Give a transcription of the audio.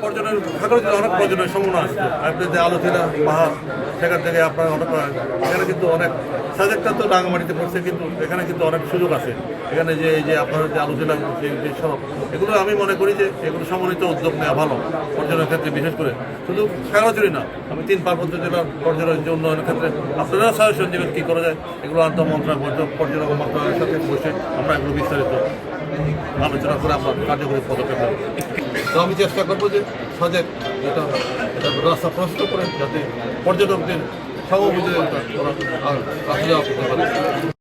পর্যটন সাগরে অনেক পর্যটনের সম্ভাবনা আছে। আপনি যে আলোচনা পাহাড় সেখান থেকে আপনার অনেক এখানে কিন্তু অনেক সাজেকটা তো রাঙামাটিতে পড়ছে, কিন্তু এখানে কিন্তু অনেক সুযোগ আছে। এখানে যে এই যে আপনার যে আলোচনা যে সড়ক, এগুলো আমি মনে করি যে এগুলো সমন্বিত উদ্যোগ নেওয়া ভালো পর্যটনের ক্ষেত্রে, বিশেষ করে শুধু খাগড়াছড়ি না, আমি 3 পার্বত্য জেলার পর্যটনের যে উন্নয়নের ক্ষেত্রে আপনারা সাজেশন দেবেন কী করা যায়। এগুলো আন্তঃ মন্ত্রণালয় পর্যটন মন্ত্রণালয়ের সাথে বসে আমরা এগুলো বিস্তারিত আলোচনা করে আমরা কার্যকরী পদক্ষেপ নেব। তো আমি চেষ্টা করবো যে সজাগ এটা রাস্তা প্রস্তুত করে যাতে পর্যটকদের সমবুঝে ওরা আসা যাওয়া করতে পারে।